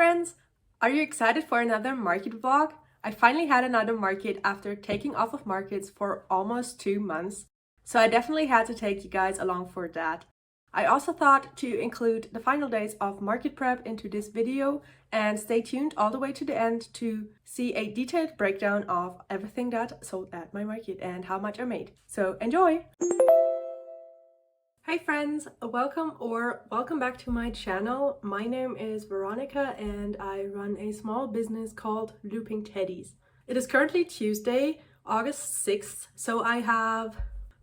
friends! Are you excited for another market vlog? I finally had another market after taking off of markets for almost 2 months, so I definitely had to take you guys along for that. I also thought to include the final days of market prep into this video, and stay tuned all the way to the end to see a detailed breakdown of everything that sold at my market and how much I made. So enjoy! Hi friends, welcome back to my channel. My name is Veronica and I run a small business called Looping Teddies. It is currently Tuesday, August 6th, so I have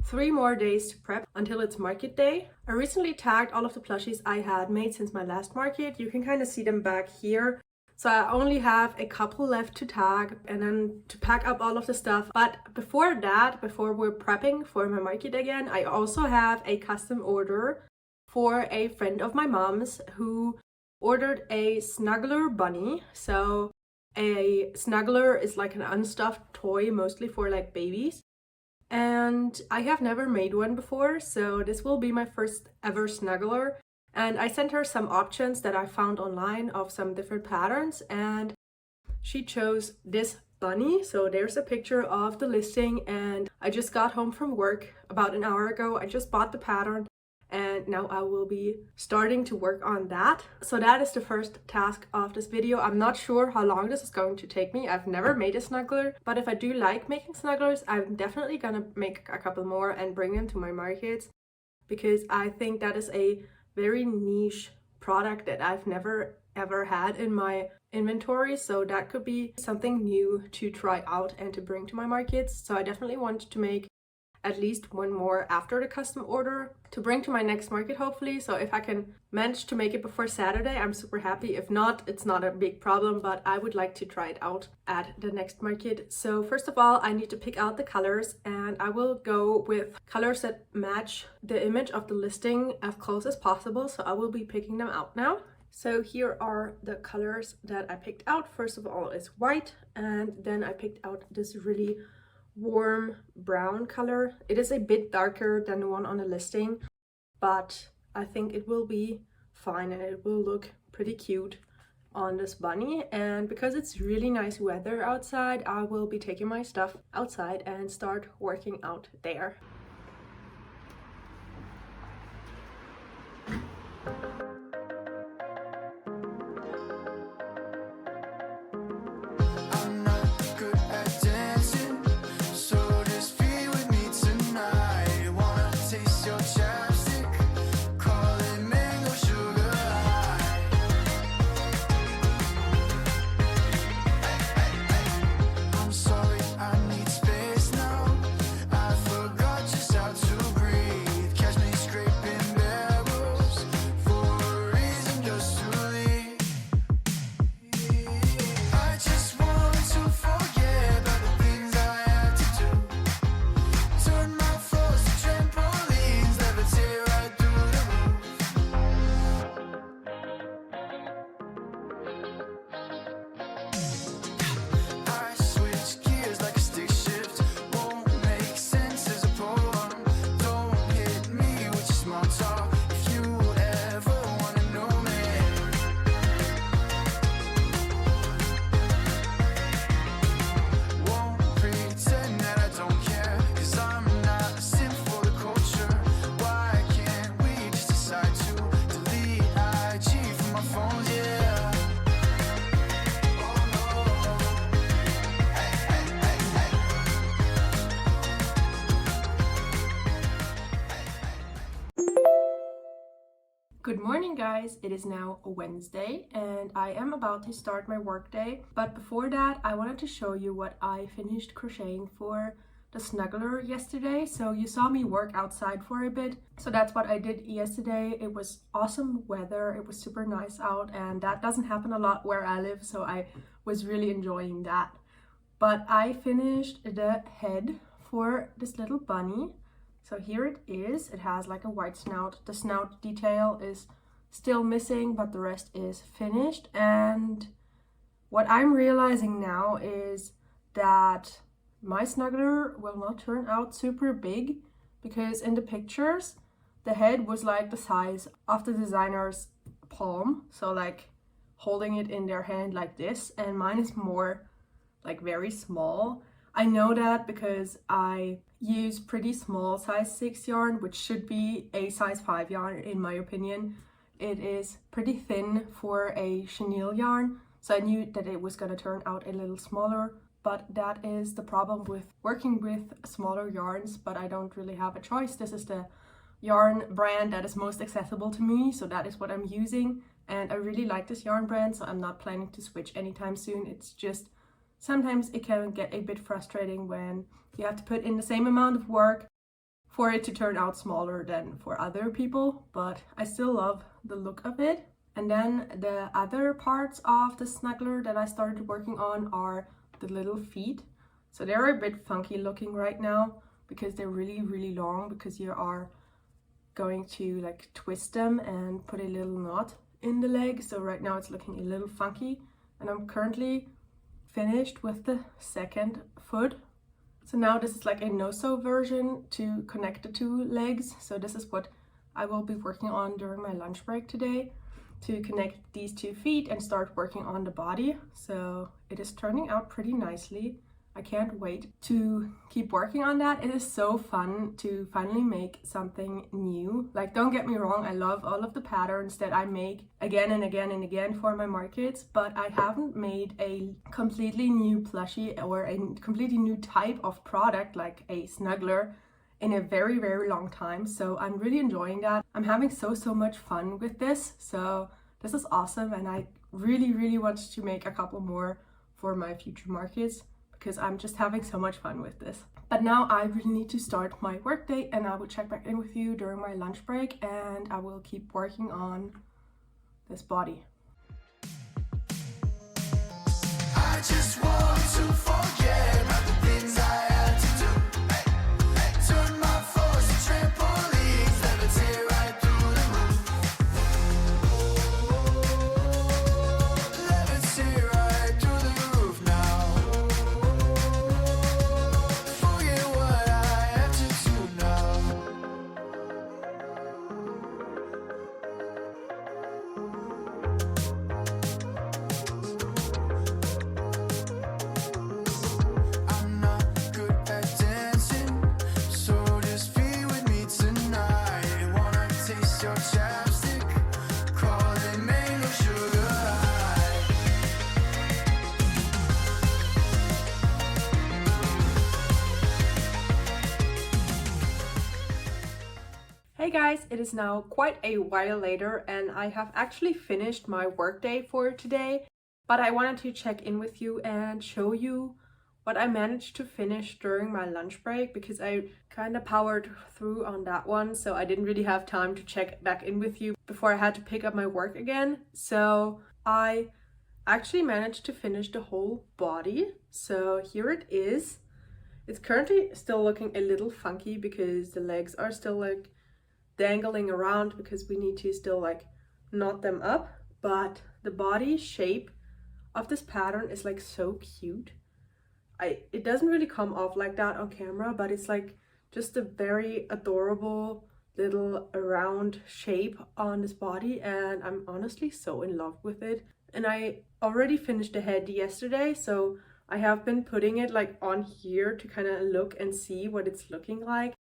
3 more days to prep until it's market day. I recently tagged all of the plushies I had made since my last market. You can kind of see them back here. So I only have a couple left to tag and then to pack up all of the stuff. But before that, before we're prepping for my market again, I also have a custom order for a friend of my mom's who ordered a snuggler bunny. So a snuggler is like an unstuffed toy, mostly for like babies. And I have never made one before, so this will be my first ever snuggler. And I sent her some options that I found online of some different patterns, and she chose this bunny. So there's a picture of the listing, and I just got home from work about an hour ago. I just bought the pattern and now I will be starting to work on that. So that is the first task of this video. I'm not sure how long this is going to take me. I've never made a snuggler, but if I do like making snugglers, I'm definitely gonna make a couple more and bring them to my markets, because I think that is a very niche product that I've never ever had in my inventory, so that could be something new to try out and to bring to my markets. So I definitely want to make at least one more after the custom order to bring to my next market, hopefully. So if I can manage to make it before Saturday, I'm super happy. If not, it's not a big problem, but I would like to try it out at the next market. So first of all, I need to pick out the colors, and I will go with colors that match the image of the listing as close as possible. So I will be picking them out now. So here are the colors that I picked out. First of all is white, and then I picked out this really warm brown color. It is a bit darker than the one on the listing, but I think it will be fine and it will look pretty cute on this bunny. And because it's really nice weather outside, I will be taking my stuff outside and start working out there. Good morning guys, it is now Wednesday and I am about to start my work day. But before that, I wanted to show you what I finished crocheting for the snuggler yesterday. So you saw me work outside for a bit. So that's what I did yesterday. It was awesome weather, it was super nice out, and that doesn't happen a lot where I live, so I was really enjoying that. But I finished the head for this little bunny. So here it is. It has like a white snout. The snout detail is still missing, but the rest is finished. And what I'm realizing now is that my snuggler will not turn out super big, because in the pictures the head was like the size of the designer's palm, so like holding it in their hand like this, and mine is more like very small. I know that because I use pretty small size 6 yarn, which should be a size 5 yarn in my opinion. It is pretty thin for a chenille yarn, so I knew that it was going to turn out a little smaller, but that is the problem with working with smaller yarns, but I don't really have a choice. This is the yarn brand that is most accessible to me, so that is what I'm using, and I really like this yarn brand, so I'm not planning to switch anytime soon. It's just sometimes it can get a bit frustrating when you have to put in the same amount of work for it to turn out smaller than for other people, but I still love the look of it. And then the other parts of the snuggler that I started working on are the little feet. So they're a bit funky looking right now because they're really long, because you are going to like twist them and put a little knot in the leg. So right now it's looking a little funky, and I'm currently finished with the second foot. So now this is like a no-sew version to connect the two legs. So this is what I will be working on during my lunch break today, to connect these 2 feet and start working on the body. So it is turning out pretty nicely. I can't wait to keep working on that. It is so fun to finally make something new. Like, don't get me wrong, I love all of the patterns that I make again and again and again for my markets, but I haven't made a completely new plushie or a completely new type of product like a snuggler in a very long time. So I'm really enjoying that. I'm having so much fun with this. So this is awesome, and I really want to make a couple more for my future markets, because I'm just having so much fun with this. But now I really need to start my workday, and I will check back in with you during my lunch break, and I will keep working on this body. I just want to forget about the things I had to do. Turn my force to trampolines, levitate right through the roof. Levitate right through the roof now. Forget what I have to do now. I'm not good at dancing, so just be with me tonight. Wanna taste your chapstick, calling mango sugar high. Hey guys, it is now quite a while later, and I have actually finished my workday for today, but I wanted to check in with you and show you what I managed to finish during my lunch break, because I kind of powered through on that one, so I didn't really have time to check back in with you before I had to pick up my work again. So I actually managed to finish the whole body. So here it is. It's currently still looking a little funky because the legs are still like dangling around, because we need to still like knot them up, but the body shape of this pattern is like so cute. It doesn't really come off like that on camera, but it's like just a very adorable little round shape on this body, and I'm honestly so in love with it. And I already finished the head yesterday, so I have been putting it like on here to kind of look and see what it's looking like.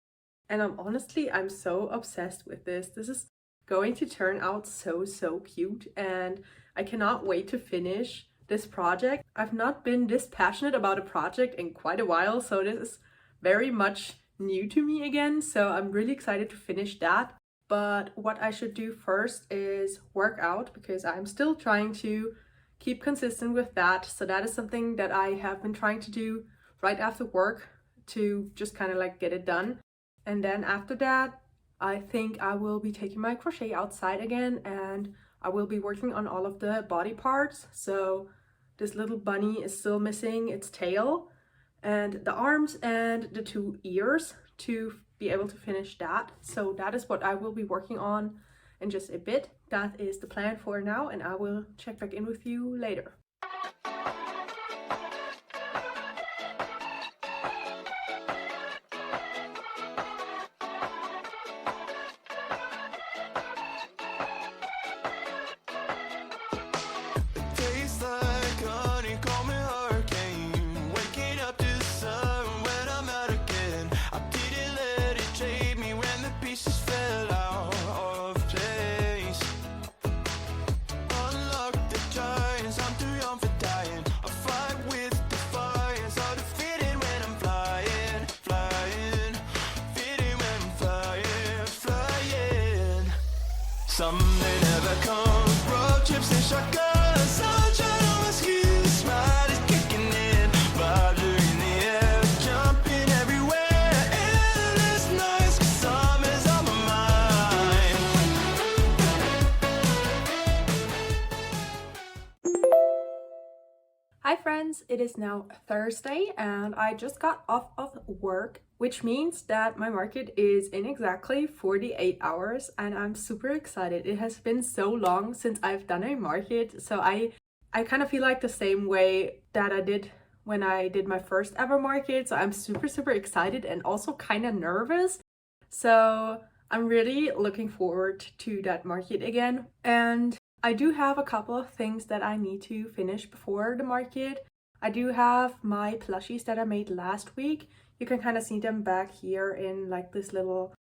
And I'm so obsessed with this. This is going to turn out so cute, and I cannot wait to finish this project. I've not been this passionate about a project in quite a while, so this is very much new to me again, so I'm really excited to finish that. But what I should do first is work out, because I'm still trying to keep consistent with that. So that is something that I have been trying to do right after work to just kind of like get it done. And then after that, I think I will be taking my crochet outside again, and I will be working on all of the body parts. So this little bunny is still missing its tail and the arms and the 2 ears to be able to finish that. So that is what I will be working on in just a bit. That is the plan for now, and I will check back in with you later. Hi friends, it is now Thursday and I just got off of work, which means that my market is in exactly 48 hours and I'm super excited. It has been so long since I've done a market, so I kind of feel like the same way that I did when I did my first ever market. So I'm super excited and also kind of nervous. So I'm really looking forward to that market again. And I do have a couple of things that I need to finish before the market. I do have my plushies that I made last week. You can kind of see them back here in like this little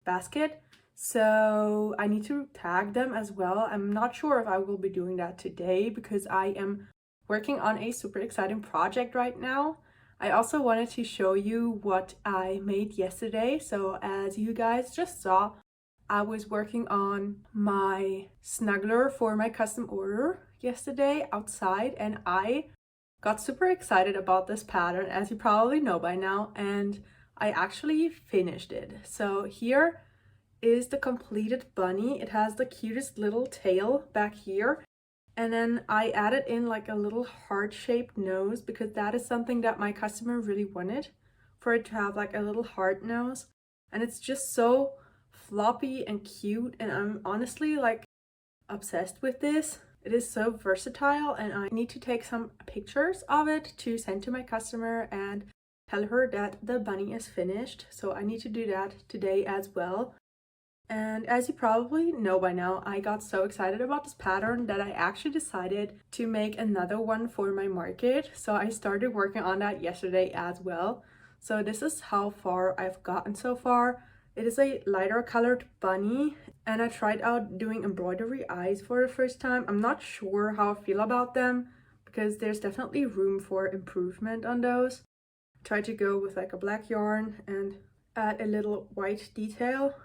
basket. So I need to tag them as well. I'm not sure if I will be doing that today because I am working on a super exciting project right now. I also wanted to show you what I made yesterday. So as you guys just saw, I was working on my snuggler for my custom order yesterday outside, and I got super excited about this pattern, as you probably know by now, and I actually finished it. So here is the completed bunny. It has the cutest little tail back here, and then I added in like a little heart-shaped nose because that is something that my customer really wanted, for it to have like a little heart nose, and it's just so floppy and cute, and I'm honestly like obsessed with this. It is so versatile, and I need to take some pictures of it to send to my customer and tell her that the bunny is finished. So I need to do that today as well. And as you probably know by now, I got so excited about this pattern that I actually decided to make another one for my market. So I started working on that yesterday as well. So this is how far I've gotten so far. It is a lighter colored bunny, and I tried out doing embroidery eyes for the first time. I'm not sure how I feel about them because there's definitely room for improvement on those. I tried to go with like a black yarn and add a little white detail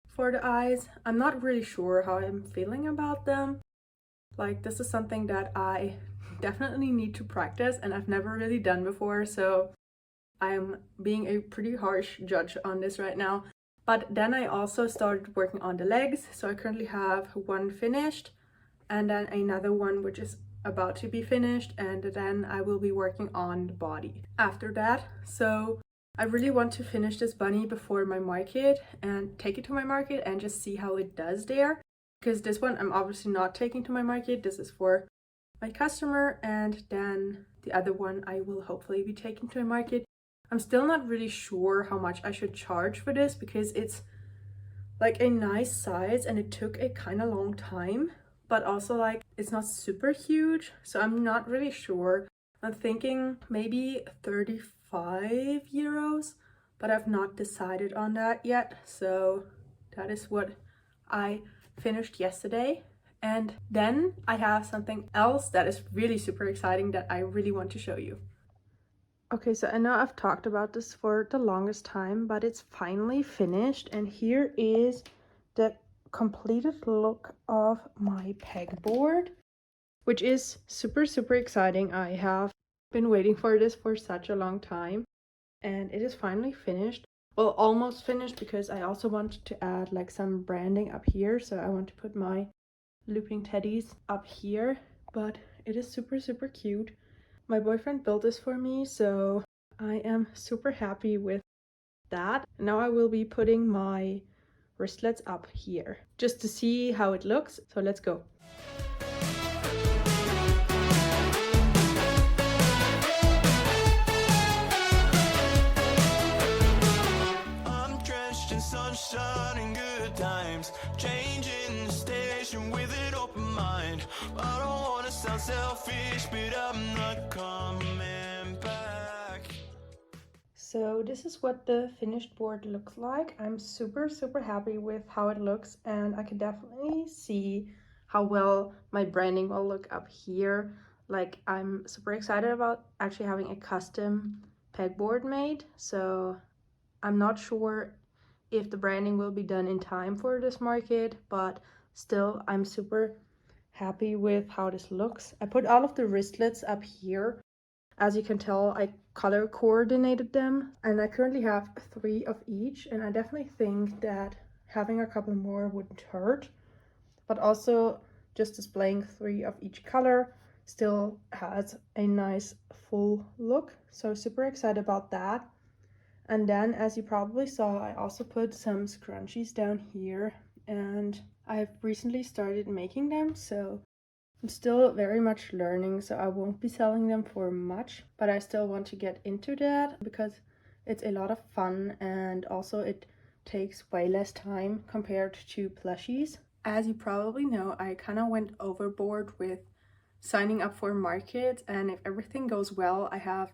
for the eyes. I'm not really sure how I'm feeling about them. Like, this is something that I definitely need to practice and I've never really done before, so I'm being a pretty harsh judge on this right now. But then I also started working on the legs, so I currently have one finished and then another one which is about to be finished, and then I will be working on the body after that. So I really want to finish this bunny before my market and take it to my market and just see how it does there, because this one I'm obviously not taking to my market. This is for my customer, and then the other one I will hopefully be taking to my market. I'm still not really sure how much I should charge for this because it's like a nice size and it took a kind of long time, but also like it's not super huge, so I'm not really sure. I'm thinking maybe 35 euros, but I've not decided on that yet. So that is what I finished yesterday. And then I have something else that is really super exciting that I really want to show you. Okay, so I know I've talked about this for the longest time, but it's finally finished, and here is the completed look of my pegboard, which is super exciting. I have been waiting for this for such a long time, and it is finally finished. Well, almost finished, because I also wanted to add like some branding up here, so I want to put my looping teddies up here, but it is super cute. My boyfriend built this for me, so I am super happy with that. Now I will be putting my wristlets up here just to see how it looks. So let's go. I'm drenched in sunshine and good times, changing the station with an open mind. I don't want to sound selfish, but I'm not coming back. So this is what the finished board looks like. I'm super happy with how it looks, and I can definitely see how well my branding will look up here. Like, I'm super excited about actually having a custom pegboard made, so I'm not sure if the branding will be done in time for this market, but still I'm super happy with how this looks. I put all of the wristlets up here. As you can tell, I color coordinated them, and I currently have 3 of each, and I definitely think that having a couple more wouldn't hurt, but also just displaying 3 of each color still has a nice full look. So super excited about that. And then, as you probably saw, I also put some scrunchies down here, and I've recently started making them, so I'm still very much learning, so I won't be selling them for much, but I still want to get into that because it's a lot of fun, and also it takes way less time compared to plushies. As you probably know, I kind of went overboard with signing up for markets, and if everything goes well, I have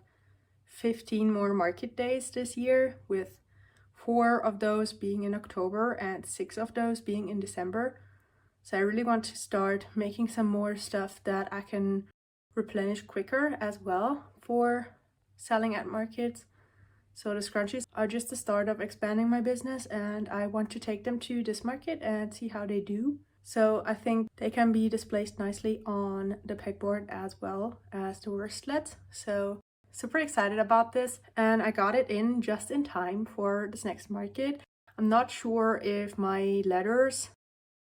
15 more market days this year, with 4 of those being in October and 6 of those being in December. So I really want to start making some more stuff that I can replenish quicker as well for selling at markets. So the scrunchies are just the start of expanding my business, and I want to take them to this market and see how they do. So I think they can be displayed nicely on the pegboard as well as the worstlets. So super excited about this, and I got it in just in time for this next market. I'm not sure if my letters,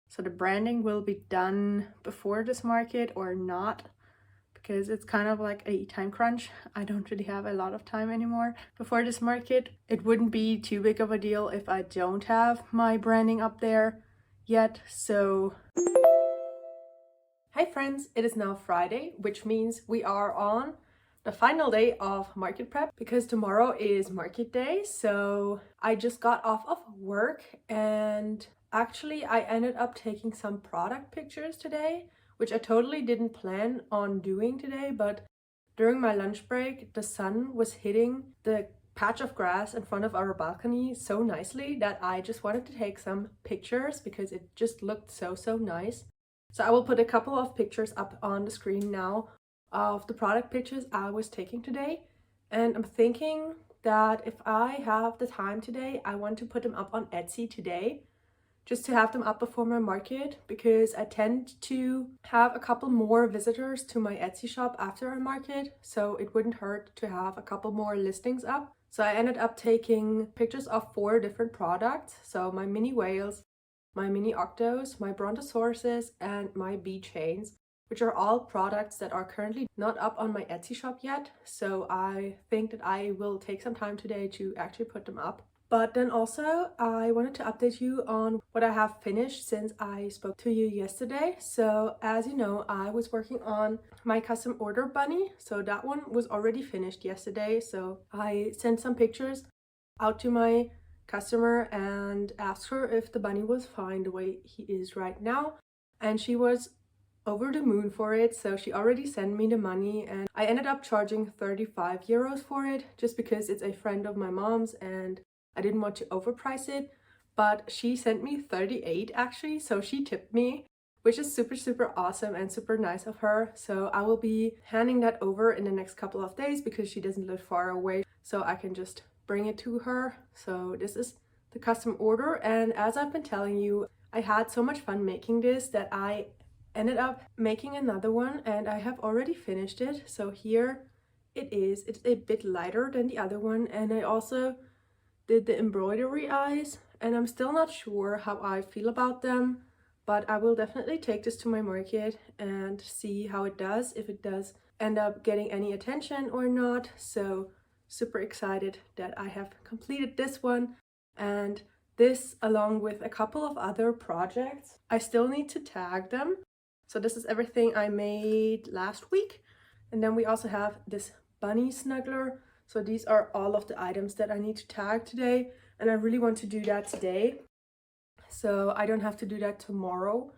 so the branding, will be done before this market or not, because it's kind of like a time crunch. I don't really have a lot of time anymore before this market. It wouldn't be too big of a deal if I don't have my branding up there yet. So hey friends, it is now Friday, which means we are on the final day of market prep because tomorrow is market day. So I just got off of work, and actually I ended up taking some product pictures today, which I totally didn't plan on doing today, but during my lunch break, the sun was hitting the patch of grass in front of our balcony so nicely that I just wanted to take some pictures because it just looked so nice. So I will put a couple of pictures up on the screen now of the product pictures I was taking today. And I'm thinking that if I have the time today, I want to put them up on Etsy today, just to have them up before my market, because I tend to have a couple more visitors to my Etsy shop after a market, so it wouldn't hurt to have a couple more listings up. So I ended up taking pictures of 4 different products. So my mini whales, my mini octos, my brontosauruses, and my bee chains, which are all products that are currently not up on my Etsy shop yet. So I think that I will take some time today to actually put them up. But then also I wanted to update you on what I have finished since I spoke to you yesterday. So as you know, I was working on my custom order bunny. So that one was already finished yesterday. So I sent some pictures out to my customer and asked her if the bunny was fine the way he is right now. And she was over the moon for it, so she already sent me the money, and I ended up charging 35 euros for it just because it's a friend of my mom's and I didn't want to overprice it. But she sent me 38 actually, so she tipped me, which is super awesome and super nice of her. So I will be handing that over in the next couple of days because she doesn't live far away, so I can just bring it to her. So this is the custom order, and as I've been telling you, I had so much fun making this that I ended up making another one, and I have already finished it. So here it is. It's a bit lighter than the other one, and I also did the embroidery eyes, and I'm still not sure how I feel about them, but I will definitely take this to my market and see how it does, if it does end up getting any attention or not. So super excited that I have completed this one, and this along with a couple of other projects. I still need to tag them. So this is everything I made last week. And then we also have this bunny snuggler. So these are all of the items that I need to tag today, and I really want to do that today, so I don't have to do that tomorrow.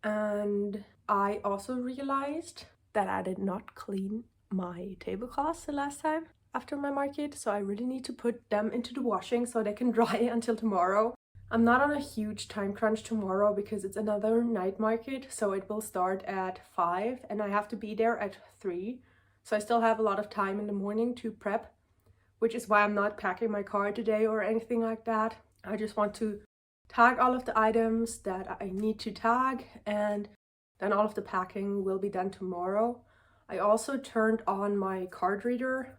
And I also realized that I did not clean my tablecloths the last time after my market, so I really need to put them into the washing so they can dry until tomorrow. I'm not on a huge time crunch tomorrow because it's another night market, so it will start at 5 and I have to be there at 3. So I still have a lot of time in the morning to prep, which is why I'm not packing my car today or anything like that. I just want to tag all of the items that I need to tag, and then all of the packing will be done tomorrow. I also turned on my card reader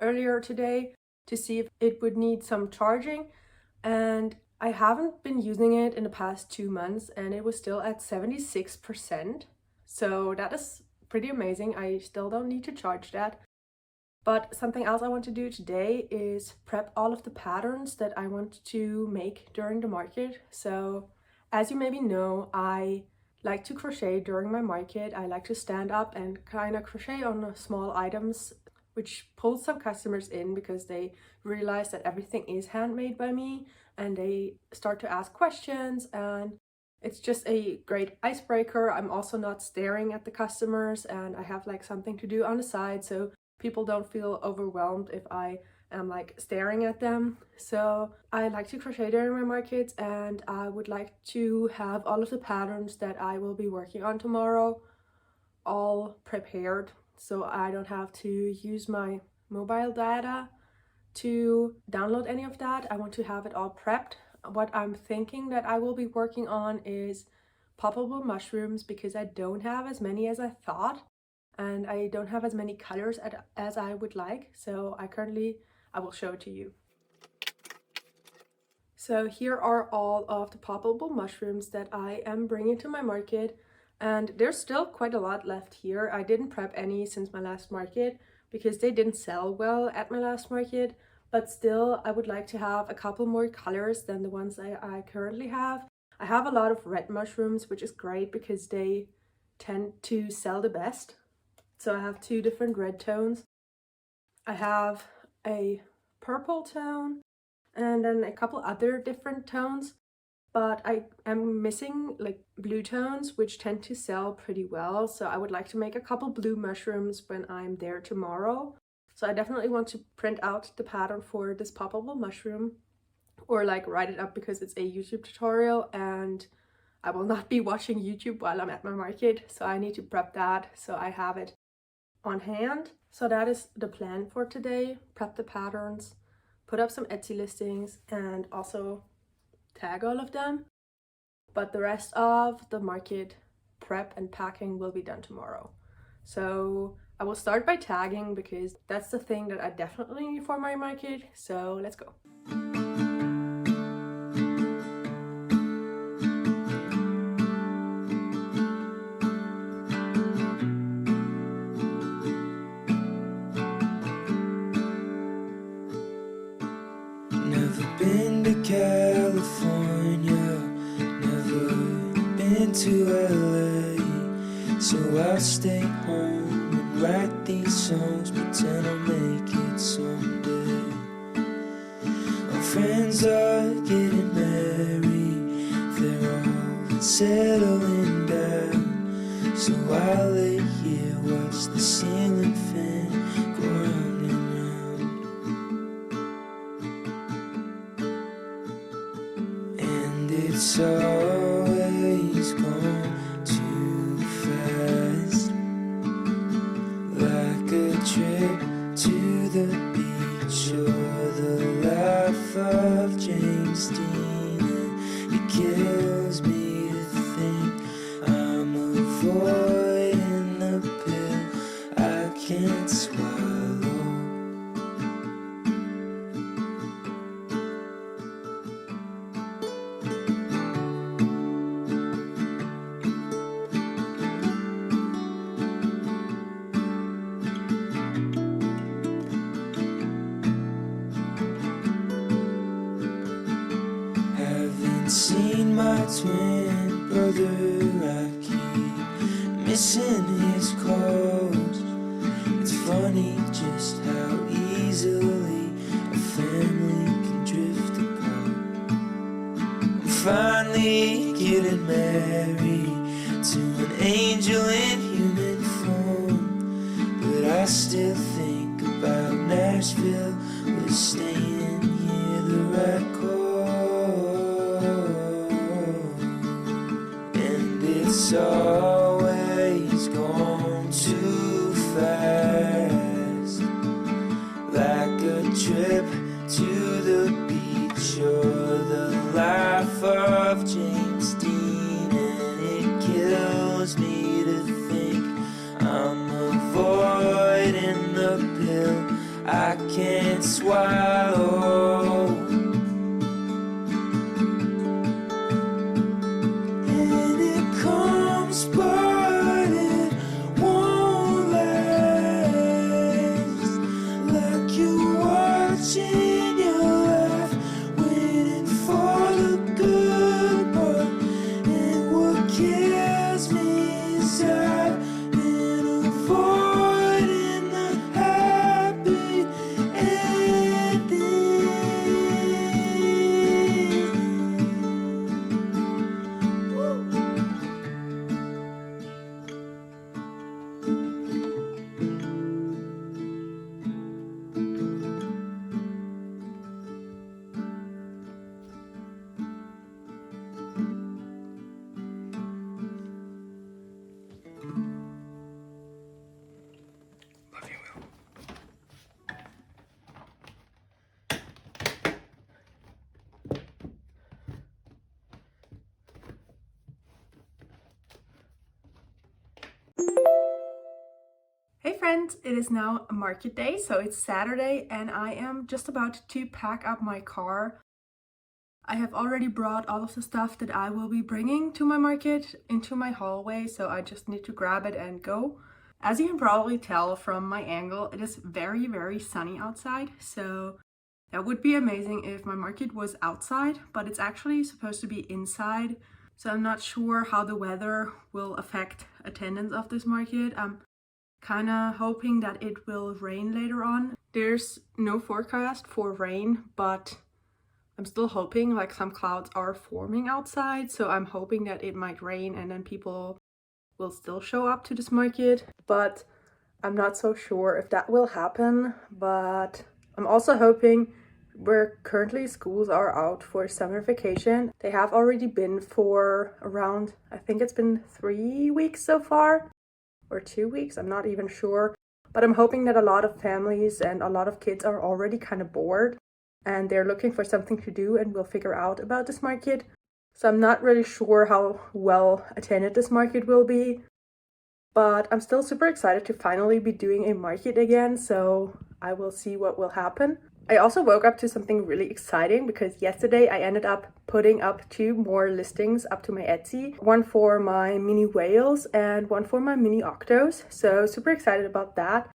earlier today to see if it would need some charging, and I haven't been using it in the past 2 months and it was still at 76%. So that is pretty amazing. I still don't need to charge that. But something else I want to do today is prep all of the patterns that I want to make during the market. So as you maybe know, I like to crochet during my market. I like to stand up and kind of crochet on small items, which pulls some customers in because they realize that everything is handmade by me and they start to ask questions, and it's just a great icebreaker. I'm also not staring at the customers and I have like something to do on the side, so people don't feel overwhelmed if I am like staring at them. So I like to crochet during my markets, and I would like to have all of the patterns that I will be working on tomorrow all prepared, so I don't have to use my mobile data to download any of that. I want to have it all prepped. What I'm thinking that I will be working on is poppable mushrooms, because I don't have as many as I thought, and I don't have as many colors as I would like. So I will show it to you. So here are all of the poppable mushrooms that I am bringing to my market, and there's still quite a lot left here. I didn't prep any since my last market because they didn't sell well at my last market, but still I would like to have a couple more colors than the ones I currently have. I have a lot of red mushrooms, which is great because they tend to sell the best. So I have 2 different red tones. I have a purple tone and then a couple other different tones, but I am missing like blue tones, which tend to sell pretty well. So I would like to make a couple blue mushrooms when I'm there tomorrow. So I definitely want to print out the pattern for this poppable mushroom, or like write it up, because it's a YouTube tutorial and I will not be watching YouTube while I'm at my market. So I need to prep that so I have it on hand. So that is the plan for today: prep the patterns, put up some Etsy listings, and also tag all of them. But the rest of the market prep and packing will be done tomorrow. So I will start by tagging because that's the thing that I definitely need for my market. So let's go. Never been to California, never been to LA, so I'll stay home and write these songs, pretend I'll make it someday. My friends are getting married, they're all settling down, so I'll lay here, watch the ceiling fan go round and round. And it's always gone too fast, like a trip to the beach or the life of James Dean. And it kills me to think I'm avoiding the pill I can't swallow. Haven't seen my twin brother, I keep missing his calls. It's funny just how easily a family can drift apart. I'm finally getting married to an angel in human form, but I still think about Nashville, we're staying here the right call. And it's always gone too fast, like a trip to the beach or the life of James Dean. And it kills me to think I'm avoiding the pill I can't swallow. And it comes, but it won't friends, it is now market day, so it's Saturday and I am just about to pack up my car. I have already brought all of the stuff that I will be bringing to my market into my hallway, so I just need to grab it and go. As you can probably tell from my angle, it is very, very sunny outside, so that would be amazing if my market was outside, but it's actually supposed to be inside. So I'm not sure how the weather will affect attendance of this market. I'm kind of hoping that it will rain later on. There's no forecast for rain, but I'm still hoping, like some clouds are forming outside, so I'm hoping that it might rain and then people will still show up to this market. But I'm not so sure if that will happen. But I'm also hoping, where currently schools are out for summer vacation, they have already been for around, I think it's been 3 weeks so far, or 2 weeks, I'm not even sure. But I'm hoping that a lot of families and a lot of kids are already kind of bored and they're looking for something to do and will figure out about this market. So I'm not really sure how well attended this market will be, but I'm still super excited to finally be doing a market again, so I will see what will happen. I also woke up to something really exciting because yesterday I ended up putting up 2 more listings up to my Etsy. One for my mini whales and one for my mini octos. So super excited about that.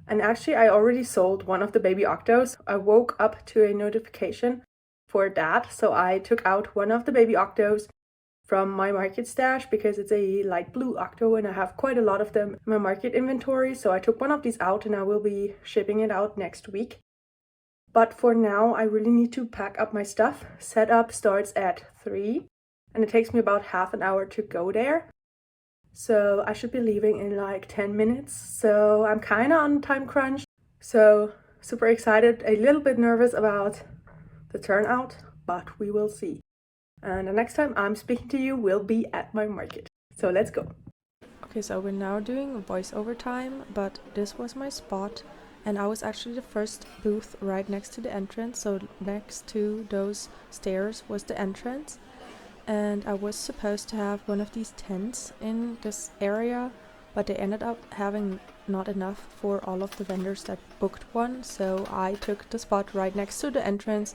And actually I already sold one of the baby octos. I woke up to a notification for that. So I took out one of the baby octos from my market stash because it's a light blue octo and I have quite a lot of them in my market inventory. So I took one of these out and I will be shipping it out next week. But for now, I really need to pack up my stuff. Setup starts at 3 and it takes me about half an hour to go there. So I should be leaving in like 10 minutes. So I'm kind of on time crunch. So super excited, a little bit nervous about the turnout, but we will see. And the next time I'm speaking to you will be at my market. So let's go. Okay, so we're now doing voiceover time, but this was my spot. And I was actually the first booth right next to the entrance, so next to those stairs was the entrance. And I was supposed to have one of these tents in this area, but they ended up having not enough for all of the vendors that booked one, so I took the spot right next to the entrance,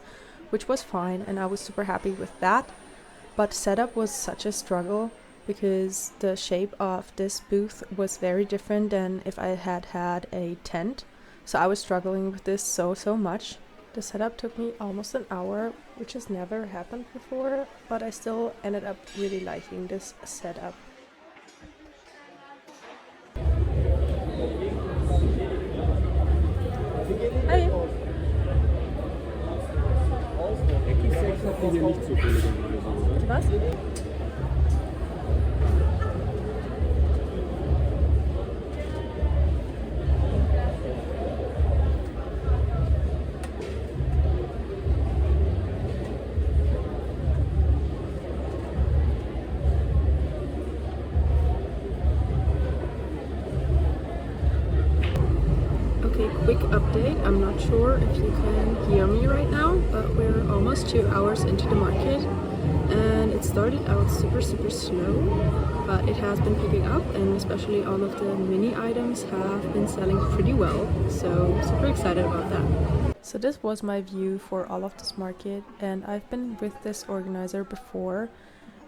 which was fine, and I was super happy with that. But setup was such a struggle because the shape of this booth was very different than if I had had a tent. So I was struggling with this so much. The setup took me almost an hour, which has never happened before, but I still ended up really liking this setup. Hi! Was? Okay, quick update. I'm not sure if you can hear me right now, but we're almost 2 hours into the market and it started out super slow, but it has been picking up and especially all of the mini items have been selling pretty well, so super excited about that. So this was my view for all of this market, and I've been with this organizer before,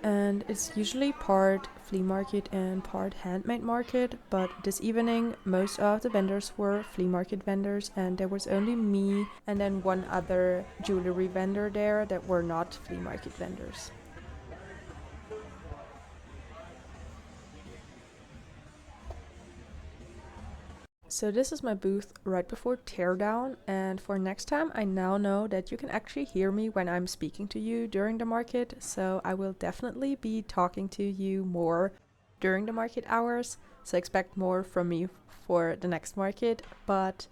and it's usually part flea market and part handmade market, but this evening most of the vendors were flea market vendors and there was only me and then one other jewelry vendor there that were not flea market vendors. So this is my booth right before teardown, and for next time I now know that you can actually hear me when I'm speaking to you during the market, so I will definitely be talking to you more during the market hours, so expect more from me for the next market. But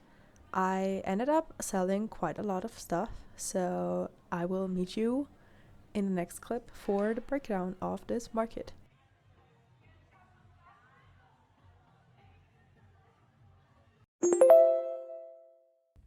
I ended up selling quite a lot of stuff, so I will meet you in the next clip for the breakdown of this market.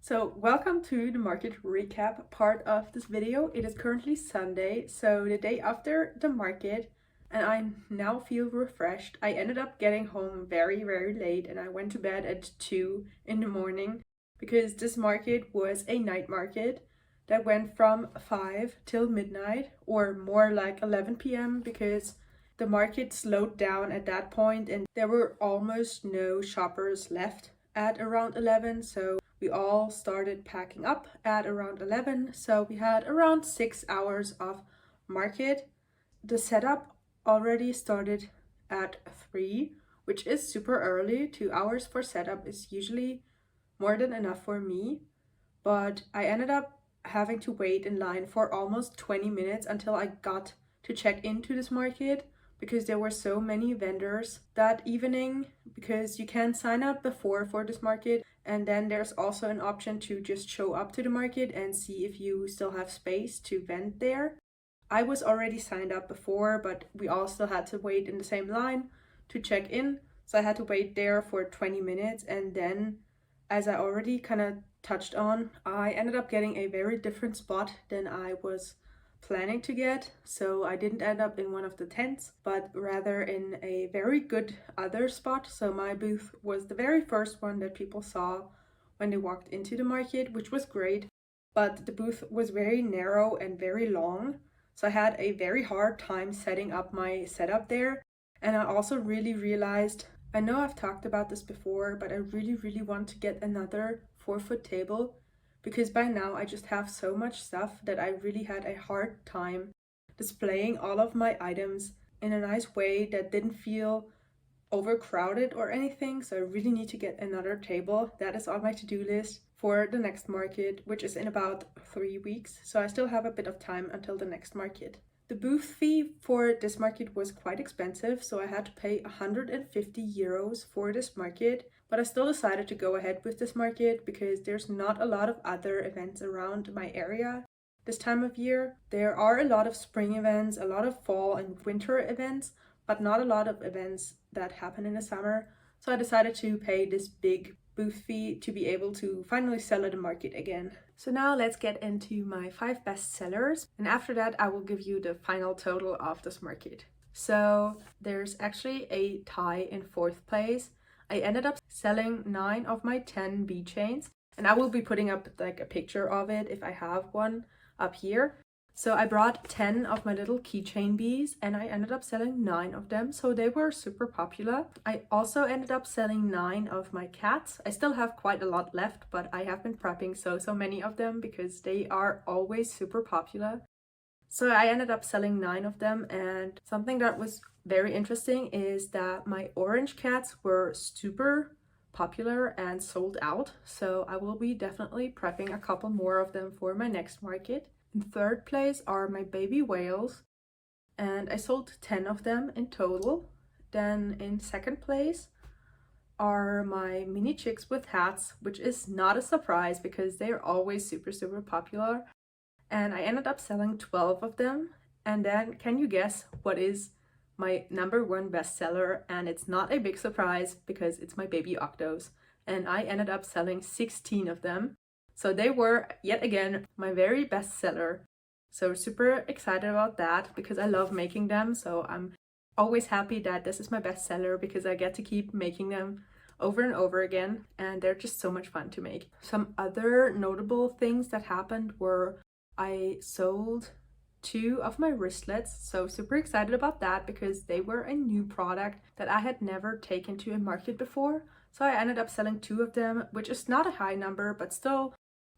So welcome to the market recap part of this video. It is currently Sunday, so the day after the market, and I now feel refreshed. I ended up getting home very, very late, and I went to bed at 2 in the morning because this market was a night market that went from 5 till midnight, or more like 11 p.m. because the market slowed down at that point and there were almost no shoppers left at around 11. So we all started packing up at around 11. So we had around 6 hours of market. The setup already started at 3, which is super early. 2 hours for setup is usually more than enough for me, but I ended up having to wait in line for almost 20 minutes until I got to check into this market because there were so many vendors that evening, because you can sign up before for this market, and then there's also an option to just show up to the market and see if you still have space to vend there. I was already signed up before, but we all still had to wait in the same line to check in, so I had to wait there for 20 minutes, and then, as I already kind of touched on, I ended up getting a very different spot than I was planning to get. So I didn't end up in one of the tents, but rather in a very good other spot. So my booth was the very first one that people saw when they walked into the market, which was great. But the booth was very narrow and very long, so I had a very hard time setting up my setup there. And I also really realized, I know I've talked about this before, but I really want to get another 4-foot table, because by now I just have so much stuff that I really had a hard time displaying all of my items in a nice way that didn't feel overcrowded or anything. So I really need to get another table. That is on my to-do list for the next market, which is in about 3 weeks. So I still have a bit of time until the next market. The booth fee for this market was quite expensive, so I had to pay 150 euros for this market, but I still decided to go ahead with this market because there's not a lot of other events around my area this time of year. There are a lot of spring events, a lot of fall and winter events, but not a lot of events that happen in the summer. So I decided to pay this big booth fee to be able to finally sell at the market again. So now let's get into my 5 best sellers, and after that I will give you the final total of this market. So there's actually a tie in 4th place. I ended up selling 9 of my 10 bead chains, and I will be putting up like a picture of it if I have one up here. So I brought 10 of my little keychain bees and I ended up selling 9 of them, so they were super popular. I also ended up selling 9 of my cats. I still have quite a lot left, but I have been prepping so many of them because they are always super popular. So I ended up selling 9 of them, and something that was very interesting is that my orange cats were super popular and sold out. So I will be definitely prepping a couple more of them for my next market. In 3rd place are my baby whales, and I sold 10 of them in total. Then in 2nd place are my mini chicks with hats, which is not a surprise because they're always super popular. And I ended up selling 12 of them. And then can you guess what is my #1 bestseller? And it's not a big surprise because it's my baby octos. And I ended up selling 16 of them. So they were, yet again, my very best seller. So super excited about that because I love making them. So I'm always happy that this is my best seller because I get to keep making them over and over again. And they're just so much fun to make. Some other notable things that happened were I sold 2 of my wristlets. So super excited about that because they were a new product that I had never taken to a market before. So I ended up selling 2 of them, which is not a high number, but still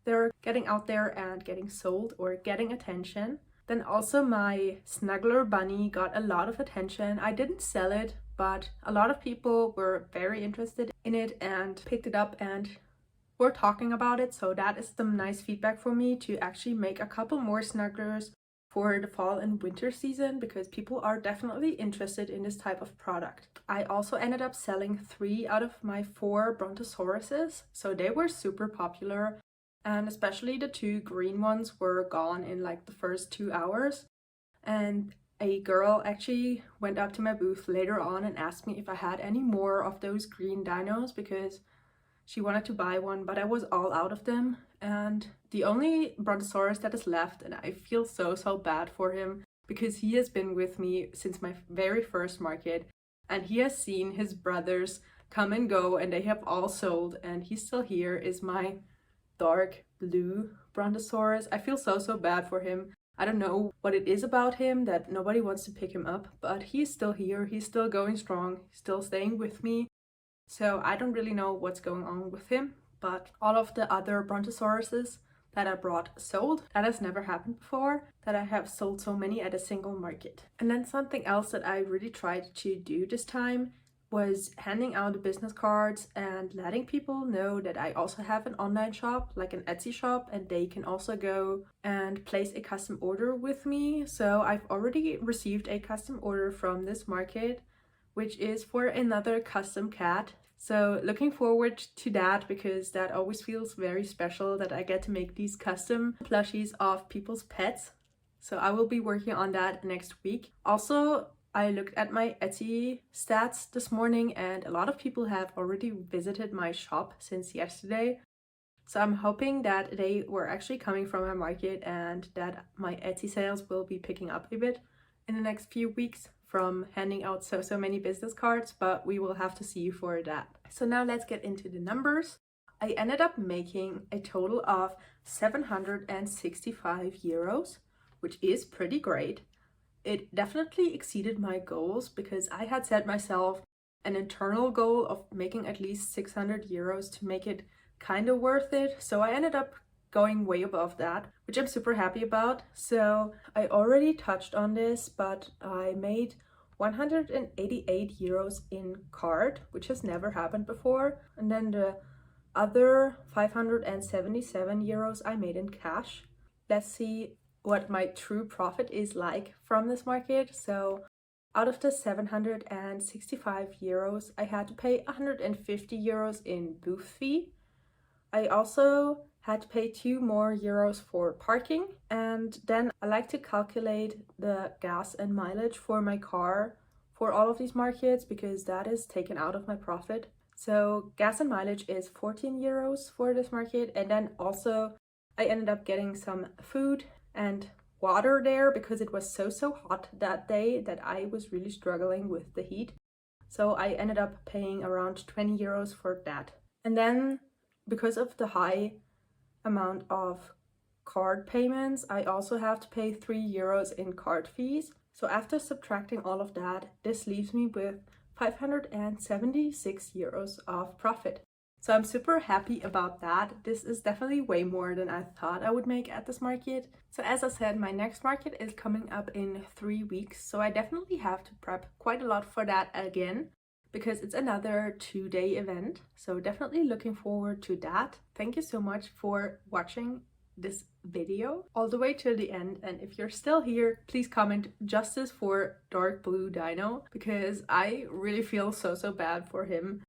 they're getting out there and getting sold or getting attention. Then also my snuggler bunny got a lot of attention. I didn't sell it, but a lot of people were very interested in it and picked it up and were talking about it. So that is some nice feedback for me to actually make a couple more snugglers for the fall and winter season because people are definitely interested in this type of product. I also ended up selling 3 out of my 4 brontosauruses, so they were super popular. And especially the 2 green ones were gone in like the first 2 hours. And a girl actually went up to my booth later on and asked me if I had any more of those green dinos because she wanted to buy one, but I was all out of them. And the only brontosaurus that is left, and I feel so bad for him because he has been with me since my very first market, and he has seen his brothers come and go, and they have all sold, and he's still here, is my dark blue Brontosaurus. I feel so bad for him. I don't know what it is about him that nobody wants to pick him up, but he's still here, he's still going strong, still staying with me. So I don't really know what's going on with him, but all of the other Brontosauruses that I brought sold. That has never happened before, that I have sold so many at a single market. And then something else that I really tried to do this time was handing out business cards and letting people know that I also have an online shop, like an Etsy shop, and they can also go and place a custom order with me. So I've already received a custom order from this market, which is for another custom cat. So looking forward to that, because that always feels very special that I get to make these custom plushies of people's pets. So I will be working on that next week. Also, I looked at my Etsy stats this morning, and a lot of people have already visited my shop since yesterday. So I'm hoping that they were actually coming from my market and that my Etsy sales will be picking up a bit in the next few weeks from handing out so many business cards, but we will have to see for that. So now let's get into the numbers. I ended up making a total of 765 euros, which is pretty great. It definitely exceeded my goals, because I had set myself an internal goal of making at least 600 euros to make it kind of worth it. So I ended up going way above that, which I'm super happy about. So I already touched on this, but I made 188 euros in card, which has never happened before. And then the other 577 euros I made in cash. Let's see what my true profit is like from this market. So out of the 765 euros, I had to pay 150 euros in booth fee. I also had to pay 2 more euros for parking, and then I like to calculate the gas and mileage for my car for all of these markets, because that is taken out of my profit. So gas and mileage is 14 euros for this market, and then also I ended up getting some food and water there, because it was so hot that day that I was really struggling with the heat. So I ended up paying around 20 euros for that. And then because of the high amount of card payments, I also have to pay 3 euros in card fees. So after subtracting all of that, this leaves me with 576 euros of profit. So I'm super happy about that. This is definitely way more than I thought I would make at this market. So as I said, my next market is coming up in 3 weeks. So I definitely have to prep quite a lot for that again, because it's another 2-day event. So definitely looking forward to that. Thank you so much for watching this video all the way till the end. And if you're still here, please comment justice for dark blue dino, because I really feel so bad for him.